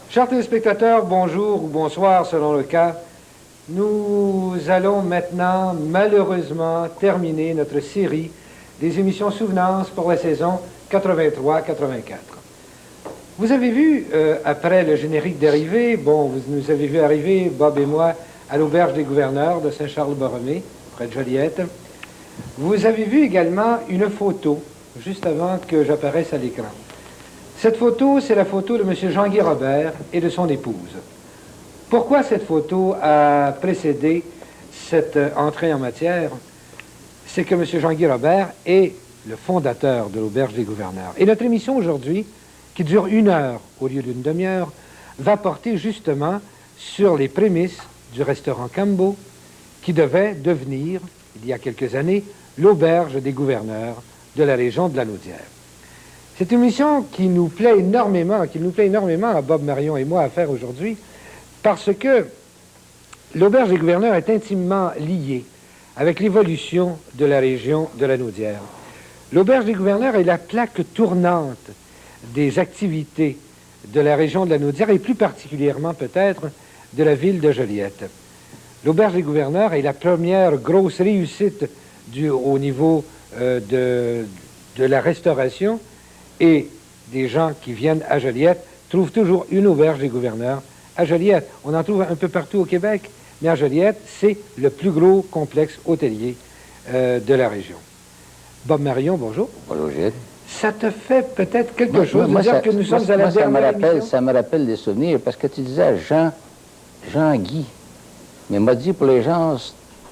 Chers téléspectateurs, bonjour ou bonsoir selon le cas. Nous allons maintenant malheureusement terminer notre série des émissions Souvenances pour la saison 83-84. Vous avez vu, après le générique d'arrivée, bon, vous nous avez vu arriver, Bob et moi, à l'auberge des gouverneurs de Saint-Charles-Borromée, près de Joliette. Vous avez vu également une photo, juste avant que j'apparaisse à l'écran. Cette photo, c'est la photo de M. Jean-Guy Robert et de son épouse. Pourquoi cette photo a précédé cette entrée en matière? C'est que M. Jean-Guy Robert est le fondateur de l'auberge des gouverneurs. Et notre émission aujourd'hui, qui dure 1 heure au lieu d'une demi-heure, va porter justement sur les prémices du restaurant Cambo, qui devait devenir, il y a quelques années, l'auberge des gouverneurs de la région de la Naudière. C'est une mission qui nous plaît énormément à Bob Marion et moi à faire aujourd'hui, parce que l'auberge des gouverneurs est intimement liée avec l'évolution de la région de la Naudière. L'auberge des gouverneurs est la plaque tournante des activités de la région de la Naudière et plus particulièrement peut-être de la ville de Joliette. L'auberge des gouverneurs est la première grosse réussite au niveau de la restauration. Et des gens qui viennent à Joliette trouvent toujours une auberge des gouverneurs à Joliette. On en trouve un peu partout au Québec, mais à Joliette, c'est le plus gros complexe hôtelier de la région. Bob Marion, bonjour. Bonjour, Gilles. Ça te fait peut-être quelque chose de dire que nous sommes à la dernière émission? Ça me rappelle des souvenirs, parce que tu disais Jean-Guy. Mais m'a dit pour les gens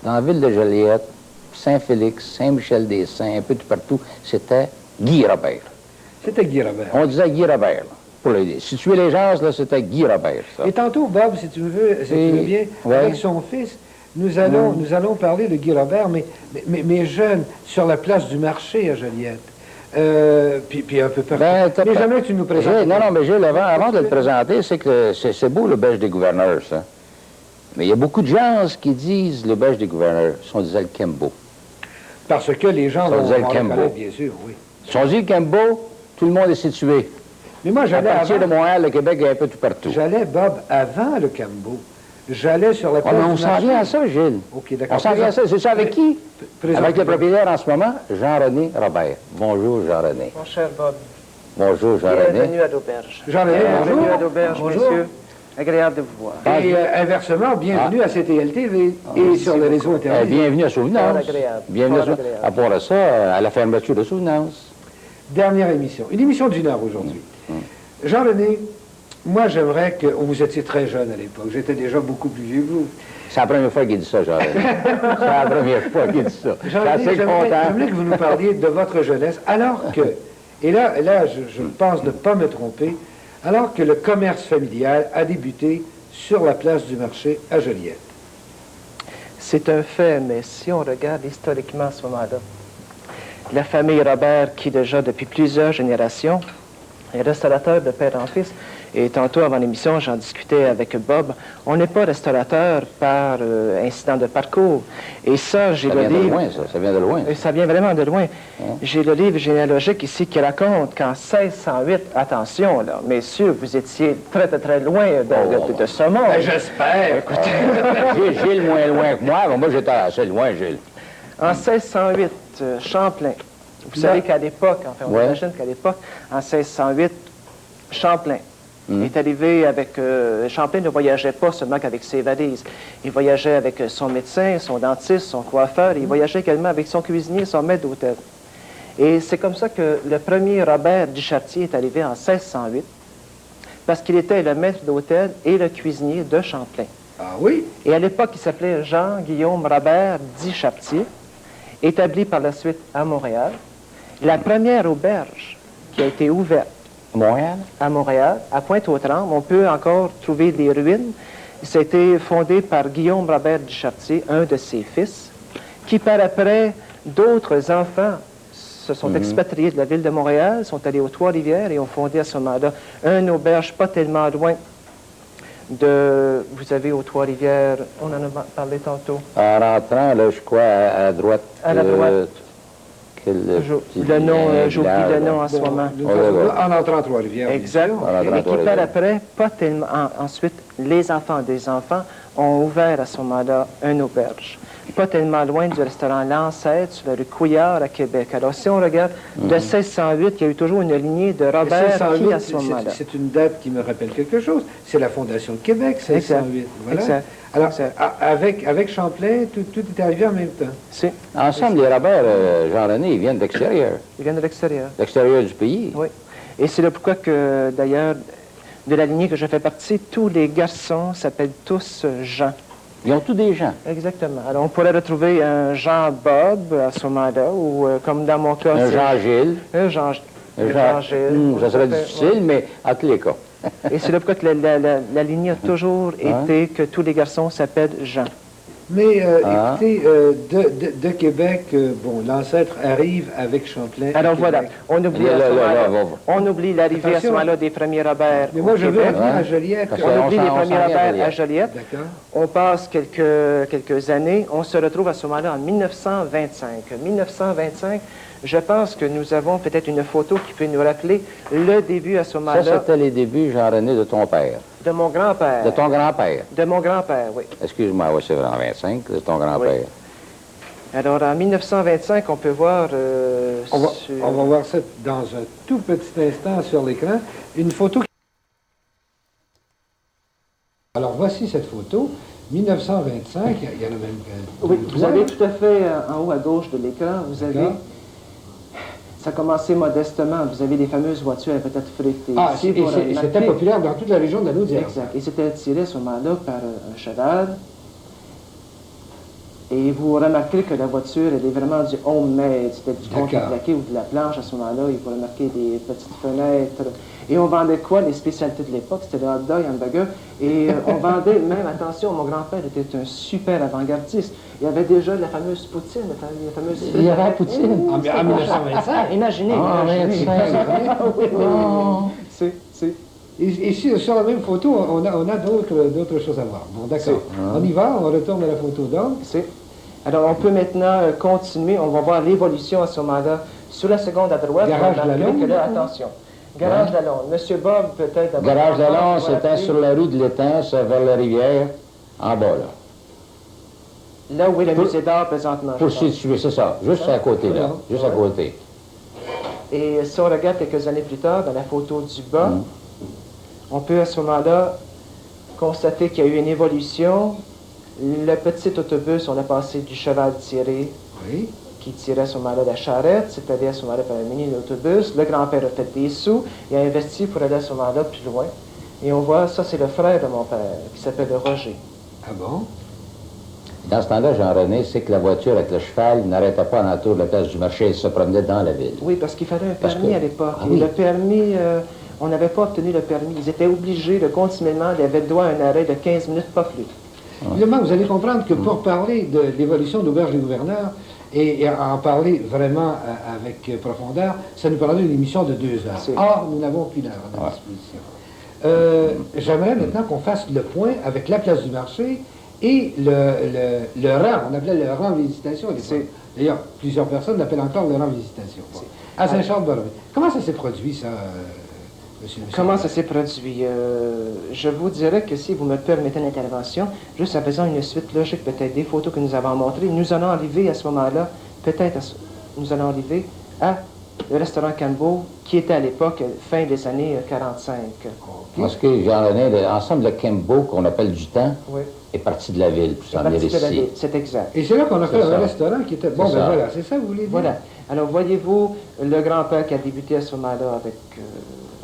dans la ville de Joliette, Saint-Félix, Saint-Michel-des-Saints, un peu tout partout, c'était Guy Robert. C'était Guy Robert. On disait Guy Robert, là, pour l'aider. Si tu es les gens, là, c'était Guy Robert, ça. Et tantôt, Bob, si tu veux bien, ouais, avec son fils, nous allons parler de Guy Robert, mais jeune, sur la place du marché à Joliette. Puis un peu partout. Mais jamais tu nous présentes. Non, mais Gilles, avant de le présenter, c'est que c'est beau, l'auberge des gouverneurs, ça. Mais il y a beaucoup de gens qui disent l'auberge des gouverneurs. Si on disait le Cambo. Parce que les gens vont le connaître, bien sûr, oui. Si on dit le Cambo, tout le monde est situé. Mais moi, j'allais à partir de Montréal, le Québec est un peu tout partout. J'allais, Bob, avant le Cambo. J'allais sur la place mais on s'en vient à ça, Gilles. OK, d'accord. On s'en vient à ça. C'est ça avec qui? Avec le propriétaire en ce moment, Jean-René Robert. Bonjour, Jean-René. Mon cher Bob. Bonjour, Jean-René. Bienvenue à l'auberge. Jean-René, bonjour. Bienvenue à l'auberge, monsieur. Agréable de vous voir. Et inversement, bienvenue à CTL-TV et sur le réseau Internet. Bienvenue à Souvenance. Bienvenue à part de ça, à la fermeture de Souvenance. Dernière émission. Une émission d'1 heure aujourd'hui. Jean-René, moi j'aimerais que... vous étiez très jeune à l'époque. J'étais déjà beaucoup plus vieux que vous. C'est la première fois qu'il dit ça, Jean-René. C'est la première fois qu'il dit ça. Jean-René, j'aimerais que vous nous parliez de votre jeunesse, alors que... Et là je pense ne pas me tromper. alors que le commerce familial a débuté sur la place du marché à Joliette. C'est un fait, mais si on regarde historiquement à ce moment-là, la famille Robert, qui déjà depuis plusieurs générations est restaurateur de père en fils, et tantôt avant l'émission, j'en discutais avec Bob, on n'est pas restaurateur par incident de parcours. Et ça, j'ai le livre... Ça vient de loin, ça vient de loin. Et ça vient vraiment de loin. Hein? J'ai le livre généalogique ici qui raconte qu'en 1608, attention, là, messieurs, vous étiez très, très, très loin de ce monde. Ben, j'espère. Écoutez. Gilles moins loin que moi, mais moi j'étais assez loin, Gilles. En 1608, Champlain. Vous savez qu'à l'époque, enfin, on imagine qu'à l'époque, en 1608, Champlain est arrivé avec... Champlain ne voyageait pas seulement qu'avec ses valises. Il voyageait avec son médecin, son dentiste, son coiffeur. Il voyageait également avec son cuisinier, son maître d'hôtel. Et c'est comme ça que le premier Robert Duchartier est arrivé en 1608, parce qu'il était le maître d'hôtel et le cuisinier de Champlain. Ah oui? Et à l'époque, il s'appelait Jean-Guillaume Robert Duchartier, établi par la suite à Montréal. La première auberge qui a été ouverte Montréal? À Montréal, à Pointe-aux-Trembles, on peut encore trouver des ruines. Ça a été fondé par Guillaume Robert Duchartier, un de ses fils, qui par après, d'autres enfants se sont expatriés de la ville de Montréal, sont allés aux Trois-Rivières et ont fondé à ce moment-là une auberge pas tellement loin de... Vous avez aux Trois-Rivières, on en a parlé tantôt. En rentrant, là, je crois, à droite. À la droite. Le nom, j'oublie le nom en ce moment. En entrant à Trois-Rivières. Exact. Et qui par après, pas tellement... ensuite, les enfants des enfants ont ouvert à ce moment-là une auberge. Pas tellement loin du restaurant L'Ancêtre, sur la rue Couillard à Québec. Alors, si on regarde, de 1608, il y a eu toujours une lignée de Robert qui, à ce moment-là. C'est une date qui me rappelle quelque chose. C'est la Fondation de Québec, 1608. Voilà. Exact. Alors, avec Champlain, tout est arrivé en même temps. Si. Ensemble, les Robert, Jean-René, ils viennent de l'extérieur. Ils viennent de l'extérieur. L'extérieur du pays. Oui. Et c'est le pourquoi que, d'ailleurs, de la lignée que je fais partie, tous les garçons s'appellent tous Jean. Ils ont tous des gens. Exactement. Alors, on pourrait retrouver un Jean-Bob à ce moment-là, ou comme dans mon cas... Un Jean-Gilles. Un Jean-Gilles. Ça serait difficile, mais à tous les cas. Et c'est le pourquoi que la lignée a toujours été que tous les garçons s'appellent Jean. Mais écoutez, de Québec, bon, l'ancêtre arrive avec Champlain. Alors voilà, on oublie on oublie l'arrivée à ce moment-là des premiers Robert. Mais moi, je veux revenir à Joliette. On oublie les premiers Robert à Joliette. D'accord. On passe quelques années. On se retrouve à ce moment-là en 1925. 1925, je pense que nous avons peut-être une photo qui peut nous rappeler le début à ce moment-là. Ça, c'était les débuts, Jean-René, de ton père. De mon grand-père. De ton grand-père. De mon grand-père, oui. Excuse-moi, oui, c'est vrai, en 25, de ton grand-père. Oui. Alors, en 1925, on peut voir... on va voir ça dans un tout petit instant sur l'écran. Une photo... Alors, voici cette photo. 1925, il y en a même... Oui, vous avez tout à fait en haut à gauche de l'écran, vous avez... Ça a commencé modestement. Vous avez les fameuses voitures à peut-être frétées. Ah, c'était populaire dans toute la région de la Naudière. Exact. Et c'était tiré à ce moment-là par un cheval. Et vous remarquerez que la voiture, elle est vraiment du homemade. C'était du contreplaqué ou de la planche à ce moment-là. Et vous remarquez des petites fenêtres. Et on vendait quoi? Les spécialités de l'époque, c'était le hot dog, hamburger. Et on vendait même, attention, mon grand-père était un super avant-gardiste. Il y avait déjà la fameuse poutine, la fameuse... Il y avait la poutine? En 1925? Imaginez. Ici, sur la même photo, on a d'autres choses à voir. Bon, d'accord. On y va, on retourne à la photo d'homme. Alors, on peut maintenant continuer. On va voir l'évolution à ce moment-là. Sur la seconde à droite, Garage Lalonde. Attention. Garage Lalonde. Monsieur Bob, peut-être... Garage Lalonde, c'était sur la rue de l'Étang, vers la rivière, en bas, là. Là où est le musée d'art présentement. Pour situer, c'est ça. Juste à côté, là. Juste à côté. Et si on regarde quelques années plus tard, dans la photo du bas, on peut à ce moment-là constater qu'il y a eu une évolution. Le petit autobus, on a passé du cheval tiré, qui tirait à ce moment-là la charrette, c'est-à-dire à ce moment-là par un mini-autobus. Le grand-père a fait des sous, il a investi pour aller à ce moment-là plus loin. Et on voit, ça c'est le frère de mon père, qui s'appelle Roger. Ah bon? Dans ce temps-là, Jean-René, c'est que la voiture avec le cheval n'arrêtait pas autour de la place du marché, elle se promenait dans la ville. Oui, parce qu'il fallait un permis à l'époque. Et le permis, on n'avait pas obtenu le permis. Ils étaient obligés de continuellement, ils avaient droit à un arrêt de 15 minutes, pas plus. Évidemment, vous allez comprendre que pour parler de l'évolution de l'auberge du gouverneur et en parler vraiment avec profondeur, ça nous parlerait d'une émission de 2 heures. Or, nous n'avons qu'une heure à notre disposition. J'aimerais maintenant qu'on fasse le point avec la place du marché et le rang. On appelait le rang visitation. D'ailleurs, plusieurs personnes l'appellent encore le rang visitation. À Saint-Charles-Borromée. Comment ça s'est produit, ça, monsieur le Comment ça s'est produit? Je vous dirais que si vous me permettez une intervention, juste en faisant une suite logique, peut-être des photos que nous avons montrées, nous allons arriver à ce moment-là, nous allons arriver à le restaurant Cambo, qui était à l'époque fin des années 45. Parce que Jean-René, l'ensemble de Cambo, qu'on appelle du temps, Oui. est parti de la ville, puis s'en vient ici. C'est exact. Et c'est là qu'on a fait un restaurant qui était... Bon, ben voilà, c'est ça que vous voulez dire? Voilà. Alors, voyez-vous, le grand-père qui a débuté à ce moment-là avec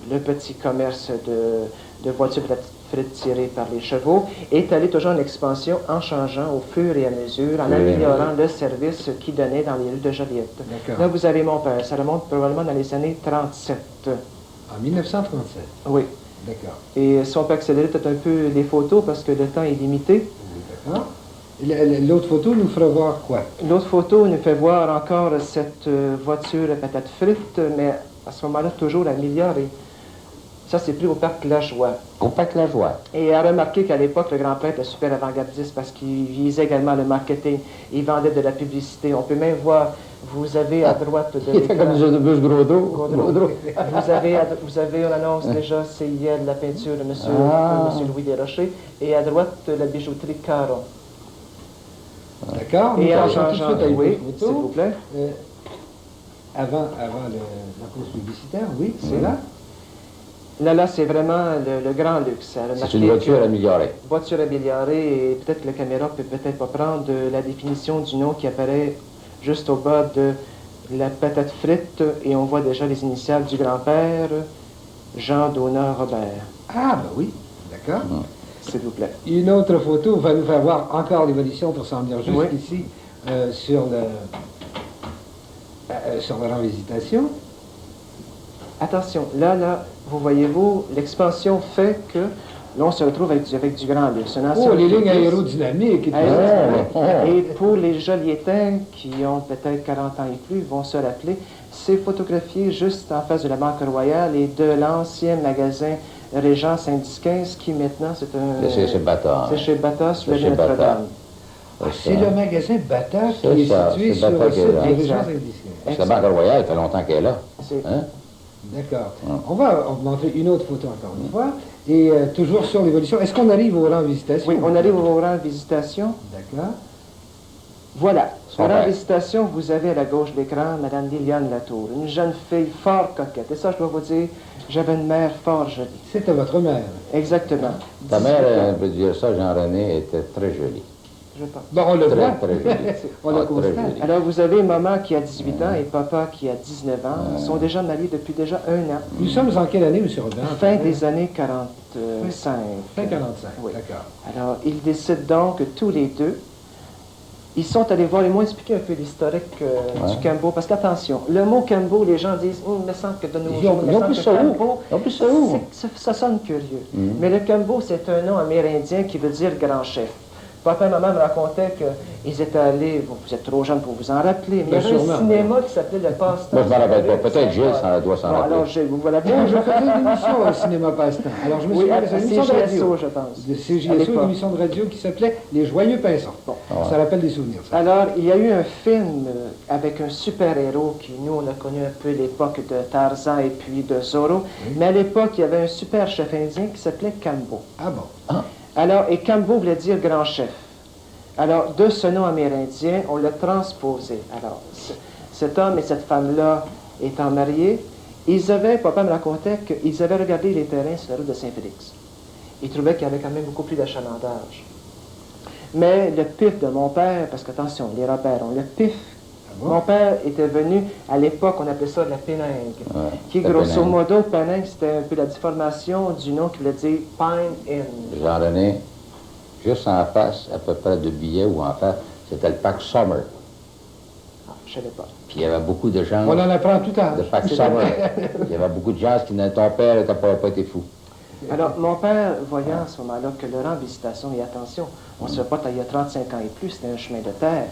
le petit commerce de voitures frites tirées par les chevaux est allé toujours en expansion en changeant au fur et à mesure, en améliorant le service qu'il donnait dans les rues de Joliette. Là, vous avez mon père. Ça remonte probablement dans les années 37. En 1937? Oui. D'accord. Et si on peut accélérer peut-être un peu les photos parce que le temps est limité. D'accord. L'autre photo nous fera voir quoi? L'autre photo nous fait voir encore cette voiture à patates frites, mais à ce moment-là, toujours améliorée. Ça, c'est pris au Parc La Joie. Au Parc La Joie. Et à remarquer qu'à l'époque, le grand-père était super avant-gardiste parce qu'il visait également le marketing. Il vendait de la publicité. On peut même voir, vous avez à droite de Il était comme des autobus gros dos. Vous avez, on annonce déjà, c'est hier de la peinture de monsieur Louis Desrochers. Et à droite, la bijouterie Caron. D'accord. Et en changeant, tout de suite à une oui, photo. s'il vous plaît. Avant la course publicitaire, oui, c'est là. Là, c'est vraiment le grand luxe. C'est une voiture améliorée. Voiture améliorée, et peut-être que la caméra peut peut-être pas prendre la définition du nom qui apparaît juste au bas de la patate frite, et on voit déjà les initiales du grand-père, Jean Donat Robert. Ah, ben oui, d'accord. S'il vous plaît. Une autre photo va nous faire voir encore l'évolution pour s'en venir jusqu'ici sur le rang visitation. Attention, là, vous voyez-vous, l'expansion fait que l'on se retrouve avec du grand luxe. Les lignes aérodynamiques et tout ça. Et pour les Joliétains qui ont peut-être 40 ans et plus, vont se rappeler, c'est photographié juste en face de la Banque Royale et de l'ancien magasin Régent Saint-Disquin, qui maintenant c'est un... C'est chez Bata. C'est chez Bata, sur la rue Notre-Dame. C'est le magasin Bata qui est situé sur le site de Régent Saint-Disquin. La Banque Royale, ça fait longtemps qu'elle est là. Hein? D'accord. On va montrer une autre photo encore une fois. Et toujours sur l'évolution. Est-ce qu'on arrive au rang visitation? Oui, on arrive au rang visitation. D'accord. Voilà. Au rang visitation, vous avez à la gauche de l'écran Mme Liliane Latour, une jeune fille fort coquette. Et ça, je dois vous dire, j'avais une mère fort jolie. C'était votre mère. Exactement. Ta mère, on peut dire ça, Jean-René, était très jolie. Je pense. Bon, on le voit. Très jolie. On le constate. Alors, vous avez maman qui a 18 ans et papa qui a 19 ans. Ils sont déjà mariés depuis déjà 1 an. Nous sommes en quelle année, M. Robin? Fin des années 45. Fin 45, oui. D'accord. Alors, ils décident donc tous les deux. Ils sont allés voir, ils m'ont expliqué un peu l'historique du Cambo, parce qu'attention, le mot Cambo, les gens disent, il me semble que de nos jours, Ils ont plus ça où? Ça sonne curieux. Mais le Cambo, c'est un nom amérindien qui veut dire grand chef. Papa et maman me racontaient qu'ils étaient allés, vous êtes trop jeune pour vous en rappeler, mais il y avait un cinéma qui s'appelait Le Passe-Temps. Moi, je ne m'en rappelle pas. Peut-être Gilles doit s'en rappeler. Alors, Gilles, vous voilà bien. Bon, je faisais une émission au cinéma Passe-Temps. Alors, je me souviens, c'est une émission de radio. je pense. De CJSO, une émission de radio qui s'appelait Les Joyeux Pinsons. Bon, ça rappelle des souvenirs, ça. Alors, il y a eu un film avec un super-héros qui, nous, on a connu un peu l'époque de Tarzan et puis de Zorro. Oui. Mais à l'époque, il y avait un super chef indien qui s'appelait Cambo. Ah bon? Ah. Alors, et Cambo voulait dire grand chef. Alors, de ce nom amérindien, on l'a transposé. Alors, cet homme et cette femme-là étant mariés, papa me racontait qu'ils avaient regardé les terrains sur la route de Saint-Félix. Ils trouvaient qu'il y avait quand même beaucoup plus d'achalandage. Mais le pif de mon père, parce qu'attention, les Robert ont le pif. Ah bon? Mon père était venu, à l'époque, on appelait ça la péningue, qui grosso modo, péningue, c'était un peu la déformation du nom qui voulait dire Pine Inn. Jean-René, juste en face, à peu près de billets ou en face, c'était le parc Summer. chez l'époque. Puis il y avait beaucoup de gens... On en apprend tout le temps. De Pax Summer. Il y avait beaucoup de gens qui disaient, ton père n'était pas été fou. Alors, mon père, voyant à ce moment-là que le rang Visitation, et attention, on ne se pas il y a 35 ans et plus, c'était un chemin de terre.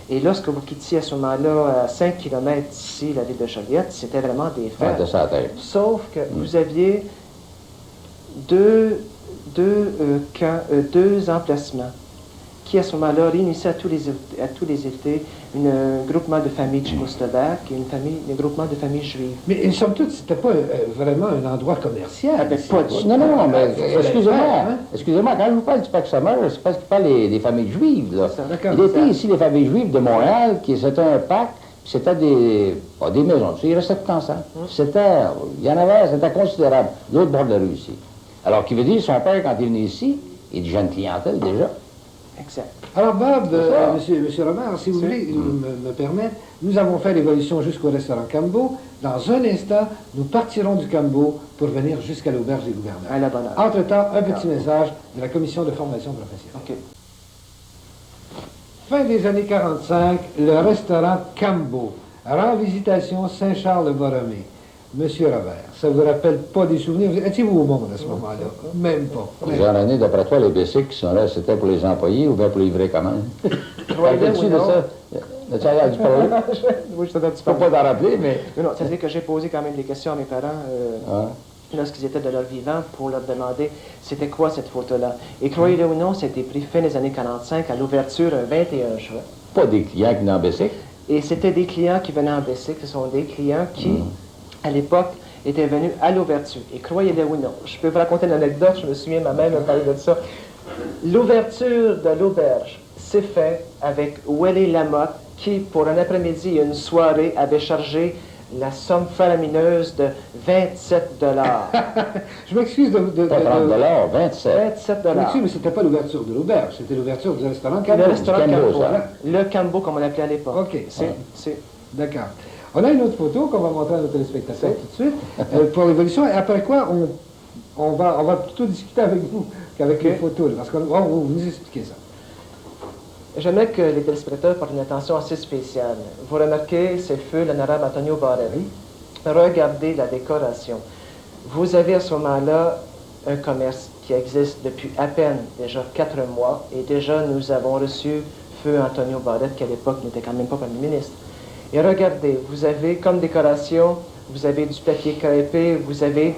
Et lorsque vous quittiez à ce moment-là, à 5 km d'ici, la ville de Joliette, c'était vraiment des fers. Ouais, ça à tête. Sauf que vous aviez deux emplacements qui, à ce moment-là, réunissaient à tous les étés un groupement de familles tchécoslovaques et un groupement de familles juives. Mais somme toute, c'était pas vraiment un endroit commercial. Ah, ben, pas du Non, non, mais hein? excusez-moi, quand je vous parle du Pax Summer, c'est parce qu'il parle des familles juives, là. D'accord. Il était ici les familles juives de Montréal, c'était un pacte, c'était pas des maisons, tu sais, ils restaient tout ensemble. Il y en avait, c'était considérable, de l'autre bord de la rue ici. Alors, qui veut dire, son père, quand il est venu ici, il est de jeune clientèle déjà. Exact. Alors Bob, monsieur Robert, si vous voulez me permettre, nous avons fait l'évolution jusqu'au restaurant Cambo. Dans un instant, nous partirons du Cambo pour venir jusqu'à l'auberge des gouverneurs. À la bonne heure. Entre-temps, un petit message de la commission de formation professionnelle. OK. Fin des années 45, le restaurant Cambo, rend Visitation Saint-Charles-le-Borromée. Monsieur Robert, ça vous rappelle pas des souvenirs? Étiez-vous au monde à ce moment-là? Même pas. Plusieurs années, d'après toi, les bicycles qui sont là, c'était pour les employés ou bien pour les vrais commandes? Rappelles-tu de ça? As-tu entendu parler? Oui, je t'ai Tu peux pas t'en rappeler, mais... Non, ça veut dire que j'ai posé quand même des questions à mes parents lorsqu'ils étaient de leur vivant pour leur demander c'était quoi cette photo-là. Et croyez-le ou non, c'était pris fin des années 45 à l'ouverture un 21 juin. Pas des clients qui venaient en bicycle? Et c'était des clients qui venaient en bicycle. Ce sont des clients qui, à l'époque, étaient venus à l'ouverture. Et croyez-le ou non, je peux vous raconter une anecdote, je me souviens, ma mère me parlait de ça. L'ouverture de l'auberge s'est faite avec Willie Lamotte, qui, pour un après-midi et une soirée, avait chargé la somme faramineuse de 27 $. Je m'excuse de... Pas 30 $, 27. 27 Je m'excuse, mais c'était pas l'ouverture de l'auberge, c'était l'ouverture du restaurant Cambo. Le restaurant Cambo, voilà. le Cambo, comme on l'appelait à l'époque. OK. C'est... D'accord. On a une autre photo qu'on va montrer à nos téléspectateurs tout de suite pour l'évolution. Et après quoi, on va plutôt discuter avec vous qu'avec les photos, là, parce qu'on va vous expliquer ça. J'aimerais que les téléspectateurs portent une attention assez spéciale. Vous remarquez, c'est le feu, l'honorable Antonio Barelli. Regardez la décoration. Vous avez à ce moment-là un commerce qui existe depuis à peine déjà 4 mois, et déjà nous avons reçu feu Antonio Barelli, qui à l'époque n'était quand même pas Premier ministre. Et regardez, vous avez comme décoration, vous avez du papier crêpé, vous avez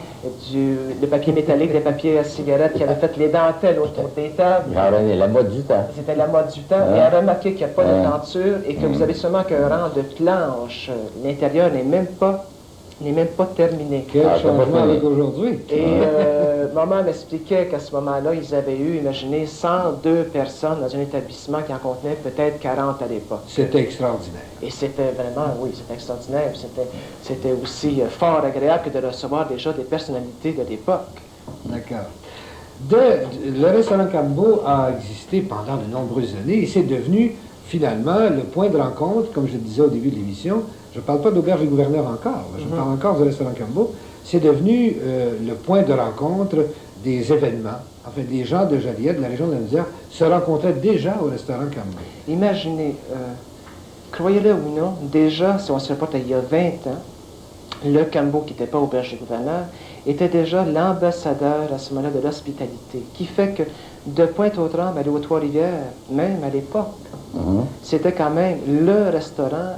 le papier métallique, des papiers à cigarettes qui avaient fait les dentelles autour des tables. La mode du temps. C'était la mode du temps. Et à remarquer qu'il n'y a pas de tenture et que vous avez seulement qu'un rang de planches. L'intérieur n'est même pas terminé. Quel changement avec aujourd'hui. Et maman m'expliquait qu'à ce moment-là, ils avaient eu, imaginez, 102 personnes dans un établissement qui en contenait peut-être 40 à l'époque. C'était extraordinaire. Et c'était vraiment, oui, c'était extraordinaire. C'était aussi fort agréable que de recevoir déjà des personnalités de l'époque. D'accord. Le restaurant Cambo a existé pendant de nombreuses années et c'est devenu finalement le point de rencontre, comme je le disais au début de l'émission. Je ne parle pas d'auberge du gouverneur encore, je parle encore du restaurant Cambo. C'est devenu le point de rencontre des événements. Enfin, des gens de Joliette, de la région de la Misère, se rencontraient déjà au restaurant Cambo. Imaginez, croyez-le ou non, déjà, si on se reporte il y a 20 ans, le Cambo, qui n'était pas auberge du gouverneur, était déjà l'ambassadeur à ce moment-là de l'hospitalité, qui fait que de Pointe-aux-Trembles aller aux Trois-Rivières, même à l'époque, c'était quand même le restaurant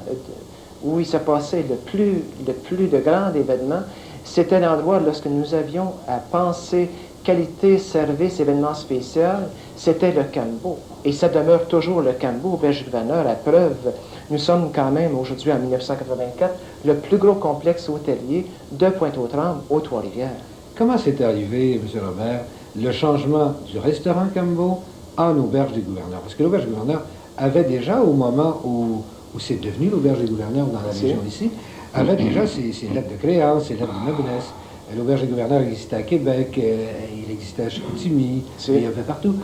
où il se passait le plus de grands événements. C'était l'endroit, lorsque nous avions à penser qualité, service, événement spécial, c'était le Cambo. Et ça demeure toujours le Cambo, auberge du gouverneur, à preuve. Nous sommes quand même, aujourd'hui, en 1984, le plus gros complexe hôtelier de Pointe-aux-Trembles aux Trois-Rivières. Comment c'est arrivé, M. Robert, le changement du restaurant Cambo en auberge du gouverneur? Parce que l'auberge du gouverneur avait déjà, au moment où c'est devenu l'auberge du gouverneur dans la région ici, avait déjà ses lettres de créance, ses lettres de noblesse. L'auberge du gouverneur existait à Québec, il existait à Chicoutimi, il y avait partout.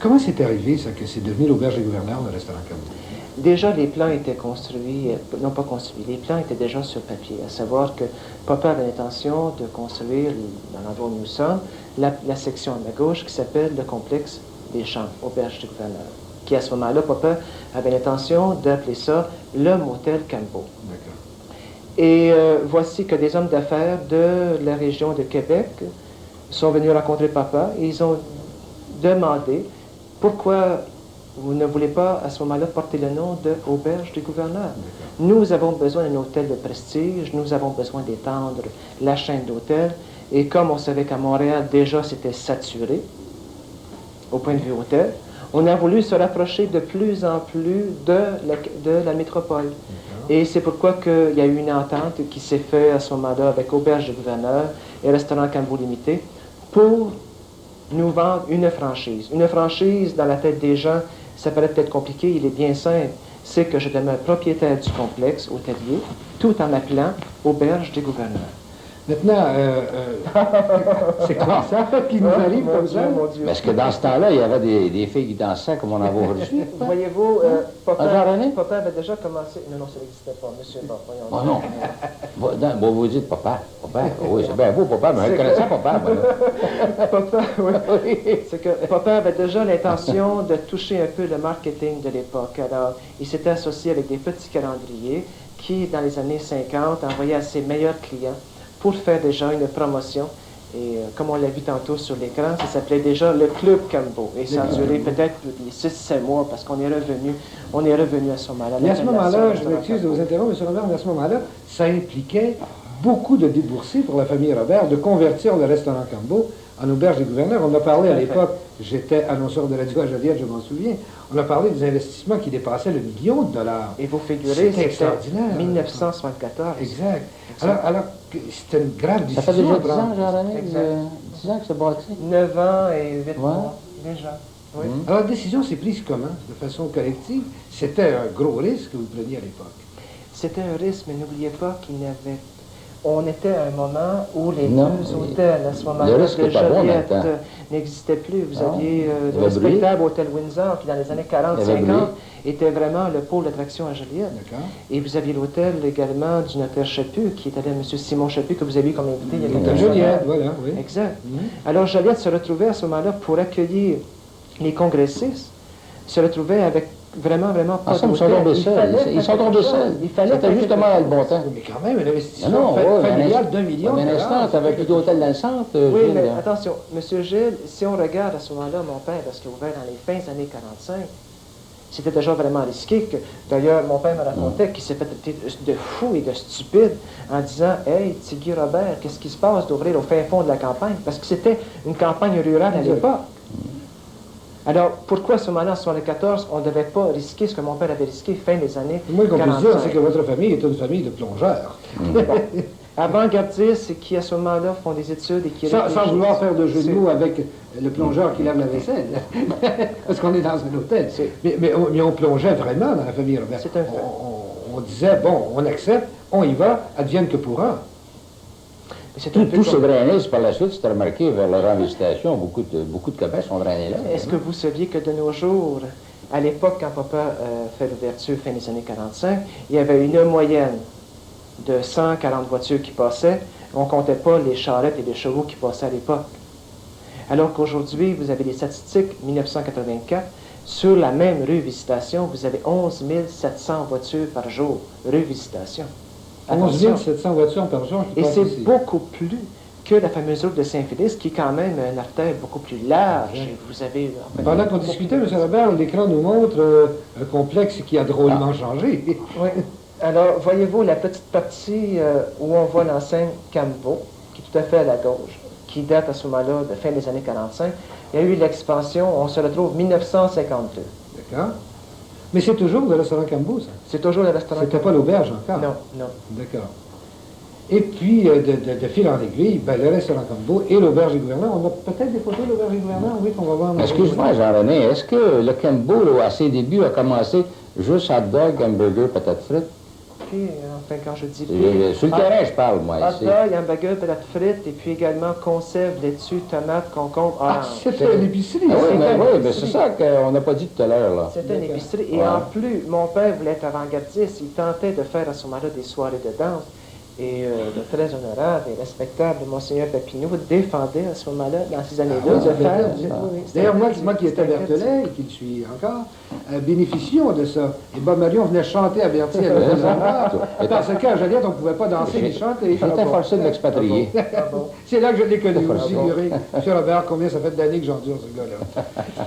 Comment c'est arrivé, ça, que c'est devenu l'auberge du gouverneur, le restaurant Cambo? Déjà, les plans étaient construits, non pas construits, les plans étaient déjà sur papier, à savoir que papa avait l'intention de construire, dans l'endroit où nous sommes, la section à ma gauche qui s'appelle le complexe des champs, auberge du gouverneur. qui à ce moment-là, papa avait l'intention d'appeler ça le motel Cambo. Et voici que des hommes d'affaires de la région de Québec sont venus rencontrer papa et ils ont demandé pourquoi vous ne voulez pas à ce moment-là porter le nom de Auberge du Gouverneur. Nous avons besoin d'un hôtel de prestige, nous avons besoin d'étendre la chaîne d'hôtels et comme on savait qu'à Montréal déjà c'était saturé au point de vue hôtel, on a voulu se rapprocher de plus en plus de la métropole. Et c'est pourquoi il y a eu une entente qui s'est faite à ce moment-là avec Auberge du Gouverneur et Restaurant Cambo Limité pour nous vendre une franchise. Une franchise, dans la tête des gens, ça paraît peut-être compliqué, il est bien simple. C'est que je demeure propriétaire du complexe hôtelier, tout en m'appelant Auberge du Gouverneur. Maintenant, c'est comme ça qui nous arrive comme ça. Parce que dans ce temps-là, il y avait des filles qui dansaient comme on en voit aujourd'hui. Voyez-vous, Papa avait déjà commencé... Non, ça n'existait pas, monsieur. Oh non. Bon, vous dites papa. Papa, oui, c'est bien beau, papa, mais je connais ça, papa. Papa, oui. C'est que papa avait déjà l'intention de toucher un peu le marketing de l'époque. Alors, il s'était associé avec des petits calendriers qui, dans les années 50, envoyaient à ses meilleurs clients pour faire déjà une promotion. Et comme on l'a vu tantôt sur l'écran, ça s'appelait déjà le Club Cambo. Et ça a duré peut-être 6-7 mois parce qu'on est revenu à ce moment-là. Mais à ce moment-là, je m'excuse de vous interrompre, M. Robert, mais à ce moment-là, ça impliquait beaucoup de débourser pour la famille Robert de convertir le restaurant Cambo en auberge du gouverneur. On a parlé à l'époque, j'étais annonceur de radio à Joliette, je m'en souviens, on a parlé des investissements qui dépassaient le $1 million. Et vous figurez, c'était extraordinaire. 1974. Exact. Alors c'était une grave décision. Ça fait déjà 10 ans, Jean-René, 10 ans que c'est bâti. 9 ans et 8 mois, déjà. Oui. Alors la décision s'est prise comment? De façon collective? C'était un gros risque que vous preniez à l'époque. C'était un risque, mais n'oubliez pas on était à un moment où les deux hôtels, à ce moment-là, de Joliette n'existaient plus. Vous aviez le respectable Hôtel Windsor, qui dans les années 40-50 était vraiment le pôle d'attraction à Joliette. Et vous aviez l'hôtel également du notaire Chaput, qui était là, M. Simon Chaput, que vous avez eu comme invité il y a quelques années. Joliette, voilà, oui. Exact. Alors Joliette se retrouvait à ce moment-là pour accueillir les congressistes, se retrouvait avec vraiment pas ils sont tombés seuls. Ils sont tombés seuls. C'était justement le bon temps. Mais quand même, un investissement familial d'1 million. Un instant, tu n'avais plus d'hôtel dans le centre. Oui, mais attention, M. Gilles, si on regarde à ce moment-là, mon père, parce qu'il a ouvert dans les fins années 45, c'était déjà vraiment risqué. D'ailleurs, mon père me racontait qu'il s'est fait traiter de fou et de stupide en disant « Hey, Tigui Robert, qu'est-ce qui se passe d'ouvrir au fin fond de la campagne? » Parce que c'était une campagne rurale à l'époque. Alors, pourquoi à ce moment-là, en 1974, on ne devait pas risquer ce que mon père avait risqué fin des années 45? Moi, qu'on peut dire, c'est que votre famille est une famille de plongeurs. Bon. Avant-gardistes, c'est qui, à ce moment-là, font des études et qui... Sans vouloir faire de jeu de mots avec le plongeur qui lave la vaisselle. Parce qu'on est dans un hôtel. Mais on plongeait vraiment dans la famille Robert. C'est un fait. On disait, bon, on accepte, on y va, advienne que pourra. Tout se drainait par la suite, c'était remarqué vers leur investissement, beaucoup de cabanes sont drainées là. Est-ce que vous saviez que de nos jours, à l'époque, quand papa fait l'ouverture fin des années 45, il y avait une moyenne de 140 voitures qui passaient. On ne comptait pas les charrettes et les chevaux qui passaient à l'époque. Alors qu'aujourd'hui, vous avez des statistiques 1984, sur la même rue Visitation, vous avez 11 700 voitures par jour, rue Visitation. 11 700 voitures par jour. Et c'est beaucoup plus que la fameuse route de Saint-Félix, qui est quand même une artère beaucoup plus large. Et vous avez, pendant qu'on discutait, M. Robert, l'écran nous montre un complexe qui a drôlement changé. Oui. Alors, voyez-vous la petite partie où on voit l'enseigne Cambo, qui est tout à fait à la gauche, qui date à ce moment-là de fin des années 45. Il y a eu l'expansion, on se retrouve 1952. D'accord. Mais c'est toujours le restaurant Cambo, ça? C'est toujours le restaurant Cambo. C'était pas l'auberge encore? Non, non. D'accord. Et puis, de fil en aiguille, le restaurant Cambo et l'auberge du gouverneur. On a peut-être des photos de l'auberge du gouverneur, oui, qu'on va voir. Excuse-moi, Jean-René, est-ce que le Cambo, là, à ses débuts, a commencé juste hot dog, hamburger, patates frites? Puis, enfin, quand je dis... Sur le terrain, je parle, moi. Hot dog, hamburger, patates frites, et puis également conserve, laitue, tomates, concombre, orange. C'était une épicerie. Oui, mais c'est ça qu'on n'a pas dit tout à l'heure, là. C'était une épicerie. Et en plus, mon père voulait être avant-gardiste. Il tentait de faire à ce moment-là des soirées de danse. Et le très honorable et respectable Monseigneur Papineau défendait à ce moment-là, dans ces années-là, de faire... D'ailleurs, moi qui étais à Berthollet, et qui le suis encore, bénéficions de ça. Et Bob Marion venait chanter à Berthier à l'autre parce qu'à Joliette, on ne pouvait pas danser ni chanter. J'étais forcé de m'expatrier. C'est là que je l'ai connu aussi, Murray. M. Robert, combien ça fait d'années que j'endure ce gars-là?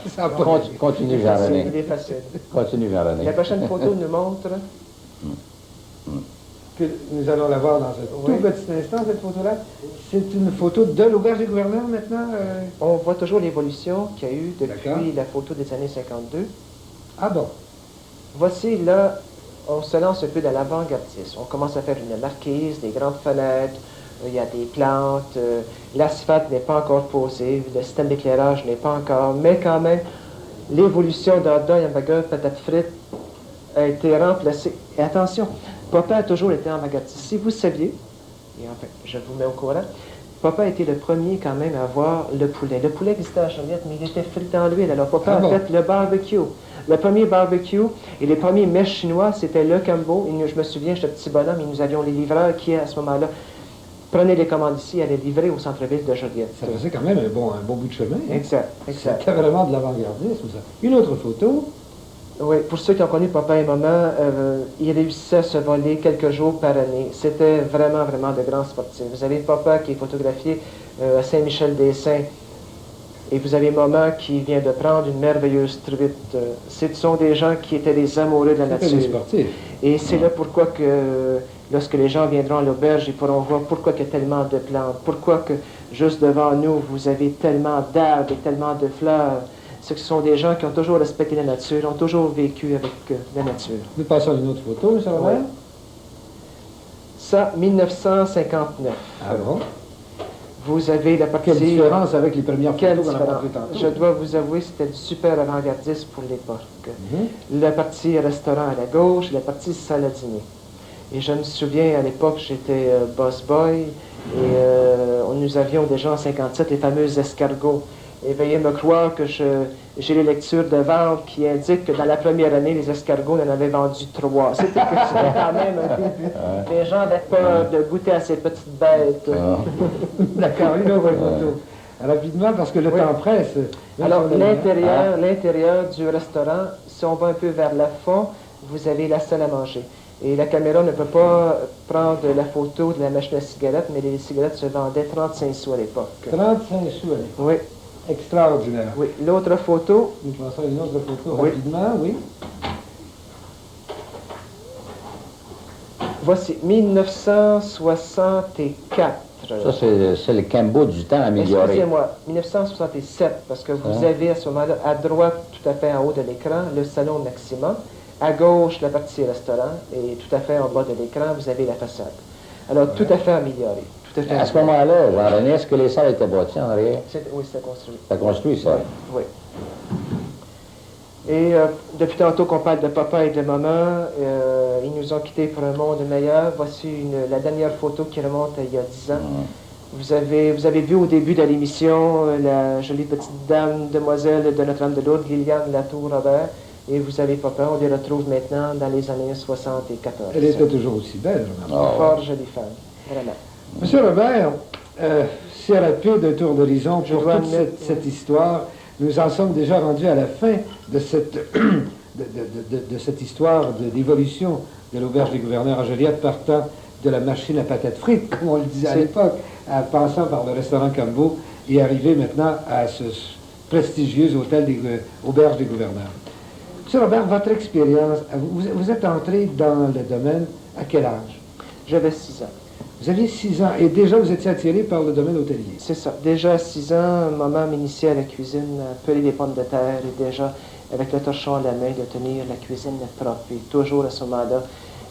Ça a pas Continue, Jean-René. Il est facile. Continue, Jean-René. La prochaine photo nous montre... Que nous allons la voir dans un tout petit instant, cette photo-là. C'est une photo de l'auberge des gouverneurs maintenant? On voit toujours l'évolution qu'il y a eu depuis la photo des années 52. Ah bon? Voici là, on se lance un peu dans l'avant-gardisme. On commence à faire une marquise, des grandes fenêtres, il y a des plantes, l'asphalte n'est pas encore posé, le système d'éclairage n'est pas encore, mais quand même, l'évolution d'Adda, Hamburger, patate frite a été remplacée. Et attention, Papa a toujours été avant-gardiste. Si vous saviez, et enfin, je vous mets au courant, Papa a été le premier quand même à avoir le poulet. Le poulet existait à Joliette, mais il était frit en l'huile. Alors Papa a fait le barbecue. Le premier barbecue et les premiers mets chinois, c'était le Cambo. Et je me souviens, j'étais petit bonhomme, et nous avions les livreurs qui, à ce moment-là, prenaient les commandes ici et allaient livrer au centre-ville de Joliette. Ça faisait quand même un bon bout de chemin. Hein? Exact. C'était vraiment de l'avant-gardisme, ça. Une autre photo. Oui, pour ceux qui ont connu Papa et Maman, ils réussissaient à se voler quelques jours par année. C'était vraiment, vraiment de grands sportifs. Vous avez Papa qui est photographié à Saint-Michel-des-Saints et vous avez Maman qui vient de prendre une merveilleuse truite. Ce sont des gens qui étaient des amoureux de la nature. Des sportifs. Et c'est là pourquoi que, lorsque les gens viendront à l'auberge, ils pourront voir pourquoi il y a tellement de plantes, pourquoi que juste devant nous, vous avez tellement d'arbres et tellement de fleurs. Ce sont des gens qui ont toujours respecté la nature, ont toujours vécu avec la nature. Nous passons à une autre photo, M. Robert. Ça, 1959. Ah bon? Vous avez la partie... Quelle différence avec les premières photos qu'on a montrées tantôt? Je dois vous avouer, c'était du super avant-gardiste pour l'époque. La partie restaurant à la gauche, la partie salle à dîner. Et je me souviens, à l'époque, j'étais boss boy, et nous avions déjà en 57 les fameux escargots. Et veuillez me croire que j'ai les lectures de vente qui indiquent que dans la première année, les escargots en avaient vendu 3. C'était quand même un début. Les gens avaient peur de goûter à ces petites bêtes. D'accord, une autre photo. Rapidement, parce que le temps presse. Alors, l'intérieur du restaurant, si on va un peu vers le fond, vous avez la salle à manger. Et la caméra ne peut pas prendre la photo de la machine à cigarettes, mais les cigarettes se vendaient 35 sous à l'époque. 35 sous à l'époque. Oui. Extraordinaire. Oui. L'autre photo. Nous passons à une autre photo rapidement, oui. Voici 1964. Ça, c'est le Cambo du temps amélioré. Excusez-moi, 1967, parce que vous avez à ce moment-là, à droite, tout à fait en haut de l'écran, le salon Maxima. À gauche, la partie restaurant. Et tout à fait en bas de l'écran, vous avez la façade. Alors, tout à fait amélioré. À ce moment-là, Jean-René, est-ce que les salles étaient bâties en arrière? Oui, c'était construit. C'était construit, ça? Oui. Et depuis tantôt qu'on parle de papa et de maman, ils nous ont quittés pour un monde meilleur. Voici la dernière photo qui remonte à il y a 10 ans. Vous avez vu au début de l'émission la jolie petite dame, demoiselle de Notre-Dame-de-Lourdes, Liliane Latour-Robert. Et vous avez papa, on les retrouve maintenant dans les années 74. Elle était toujours aussi belle, Fort jolie femme, vraiment. Monsieur Robert, c'est rapide un tour d'horizon pour toute cette histoire. Nous en sommes déjà rendus à la fin de cette, de cette histoire d'évolution de l'auberge des gouverneurs à Joliette, partant de la machine à patates frites, comme on le disait à l'époque, en passant par le restaurant Cambo et arriver maintenant à ce prestigieux hôtel des auberges des gouverneurs. Monsieur Robert, votre expérience, vous êtes entré dans le domaine à quel âge? J'avais 6 ans. Vous aviez 6 ans et déjà vous étiez attiré par le domaine hôtelier. C'est ça. Déjà à 6 ans, maman m'initiait à la cuisine, à peler les pommes de terre et déjà, avec le torchon à la main, de tenir la cuisine propre. Et toujours à ce moment-là,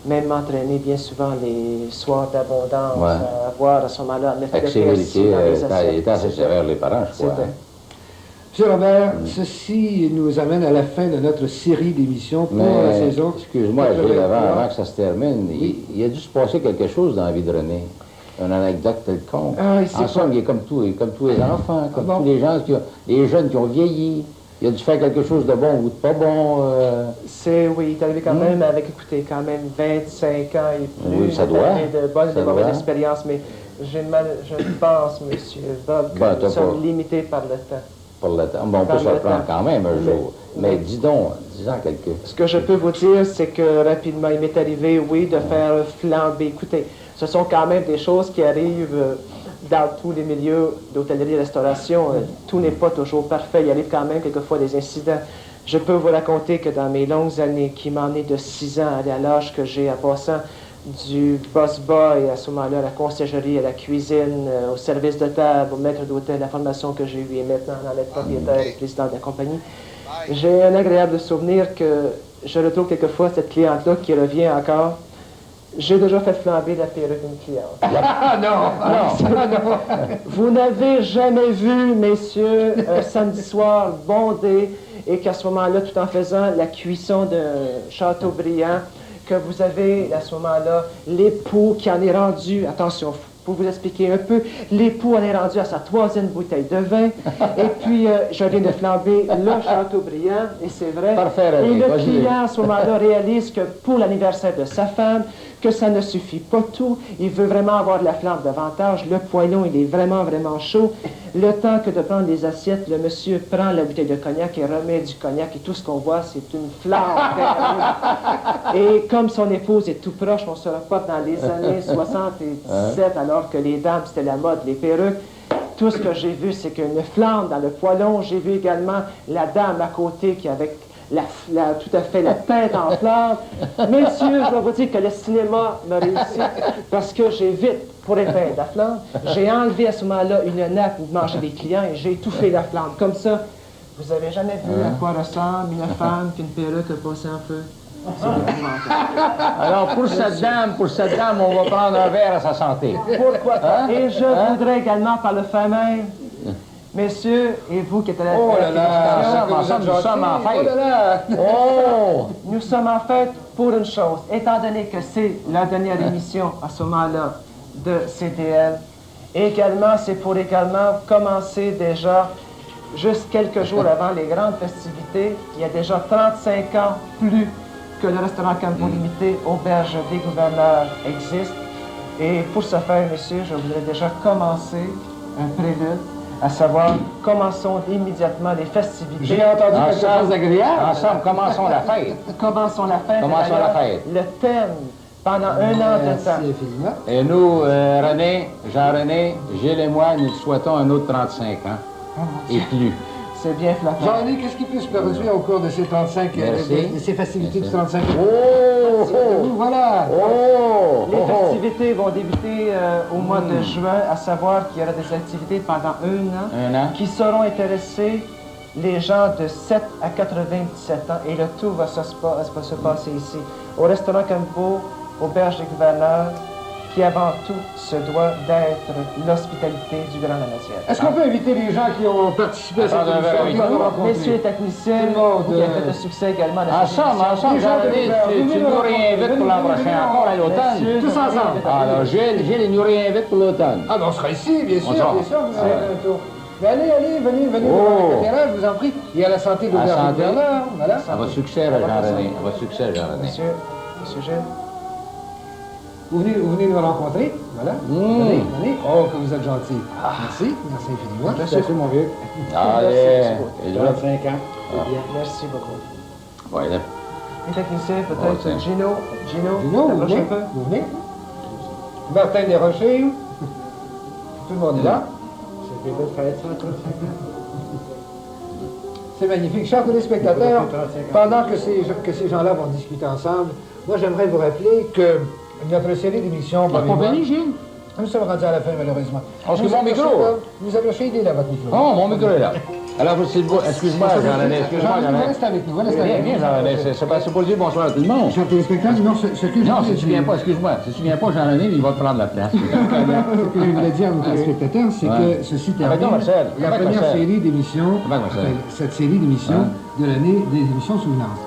même m'entraîner bien souvent les soirs d'abondance, à voir à ce moment-là, à mettre avec sévérité, il était assez sévère, les parents, je crois. Monsieur Robert, ceci nous amène à la fin de notre série d'émissions pour la saison. Excuse-moi, avant que ça se termine, il a dû se passer quelque chose dans la vie de René. Une anecdote quelconque. En somme, il est comme tous les enfants, comme tous les gens, les jeunes qui ont vieilli. Il a dû faire quelque chose de bon ou de pas bon. Oui, il est arrivé quand même avec, écoutez, quand même 25 ans et plus. Oui, ça doit. De bonnes et Ça de mauvaises doit. expériences, mais je pense, monsieur Bob, que nous sommes limités par le temps. Par le temps. Bon, on peut se reprendre quand même un jour. Mais disons quelque... Ce que je peux vous dire, c'est que rapidement, il m'est arrivé, oui, de faire flamber. Écoutez, ce sont quand même des choses qui arrivent dans tous les milieux d'hôtellerie et restauration. Tout n'est pas toujours parfait. Il arrive quand même quelquefois des incidents. Je peux vous raconter que dans mes longues années, qui m'en est de 6 ans à l'âge que j'ai, en passant du boss boy, à ce moment-là, à la conciergerie, à la cuisine, au service de table, au maître d'hôtel, la formation que j'ai eue et maintenant dans l'être propriétaire et président de la compagnie, j'ai un agréable souvenir que je retrouve quelquefois cette cliente-là qui revient encore. J'ai déjà fait flamber la perruque d'une cliente. Ah non! Vous n'avez jamais vu, messieurs, un samedi soir bondé et qu'à ce moment-là, tout en faisant la cuisson d'un Châteaubriand, que vous avez à ce moment-là l'époux qui en est rendu, attention, pour vous expliquer un peu, l'époux en est rendu à sa 3e bouteille de vin, et puis je viens de flamber le Châteaubriand, et c'est vrai, et le client à ce moment-là réalise que pour l'anniversaire de sa femme, que ça ne suffit pas tout, il veut vraiment avoir de la flamme davantage, le poêlon il est vraiment, vraiment chaud, le temps que de prendre les assiettes, le monsieur prend la bouteille de cognac et remet du cognac, et tout ce qu'on voit c'est une flamme. Et comme son épouse est tout proche, on se reporte dans les années 77, alors que les dames, c'était la mode, les perruques. Tout ce que j'ai vu, c'est qu'une flamme dans le poêlon. J'ai vu également la dame à côté qui avait tout à fait la tête en flamme. Messieurs, je dois vous dire que le cinéma m'a réussi parce que j'ai vite, pour éteindre la flamme, j'ai enlevé à ce moment-là une nappe où mangeaient les clients et j'ai étouffé la flamme. Comme ça, vous avez jamais vu à quoi ressemble une femme qui une perruque passée en feu? Alors, pour cette dame, on va prendre un verre à sa santé. Pourquoi pas? Et je voudrais également, par le fait même, messieurs, et vous qui êtes à la nous sommes en fête. Nous sommes en fête pour une chose. Étant donné que c'est la dernière émission à ce moment-là de CDL, également, c'est pour également commencer déjà, juste quelques jours avant les grandes festivités, il y a déjà 35 ans plus que le restaurant Campo Limité, Auberge des Gouverneurs, existe. Et pour ce faire, messieurs, je voudrais déjà commencer un prélude, à savoir, commençons immédiatement les festivités. J'ai entendu quelque chose d'agréable. Ensemble, commençons la fête. Commençons la fête. Commençons la fête. Le thème, pendant un an de temps. Merci infiniment. Et nous, René, Jean-René, Gilles et moi, nous te souhaitons un autre 35 ans. Et plus. C'est bien flatteur. Jean-René, qu'est-ce qui peut se produire au cours de ces 35, de ces festivités du 35 ans? Voilà! Les festivités vont débuter au mois de juin, à savoir qu'il y aura des activités pendant un an qui seront intéressées les gens de 7 à 97 ans et le tout va se passer ici, au restaurant Campo, Auberge des Gouverneurs, qui avant tout se doit d'être l'hospitalité du Grand Lamatière. Est-ce qu'on peut inviter les gens qui ont participé à cette émission? Messieurs les techniciens, qui a fait de succès également. Ensemble, Jean-René, tu nous réinvites pour l'an prochain, encore à l'automne. Tous ensemble. Alors, Gilles, il nous réinvite pour l'automne. Ah, ben on sera ici, bien sûr, vous allez un tour. Mais allez, venez devant la caméra, je vous en prie. Il y a la santé de l'auberge du gouverneur, voilà. À votre succès, Jean-René. À votre succès, Jean-René. Monsieur Gilles. Vous venez nous rencontrer, voilà. Venez. Oh, que vous êtes gentil. Merci infiniment. Merci, mon vieux. Allez, il a 25 ans. Merci beaucoup. Ouais, là. Les techniciens, peut-être Gino, vous venez. Martin Desrochers, tout le monde est là. C'est magnifique. Chers téléspectateurs, pendant que ces gens-là vont discuter ensemble, moi j'aimerais vous rappeler que notre série d'émissions... Gilles? Nous sommes rendus à la fin, malheureusement. Parce que mon micro... Vous avez shadé là, votre micro. Oh, mon micro est là. Alors, excuse-moi, Jean-René, Jean-René, reste avec nous, Viens, Jean-René, c'est pas pour dire bonsoir à tout le monde. Chers téléspectateurs, non, ce que je... Non, si tu viens pas, excuse-moi, si tu viens pas, Jean-René, il va te prendre la place. Ce que je voulais dire à nos téléspectateurs, c'est que ceci termine la première série d'émissions, cette série d'émissions de l'année des émissions souvenances.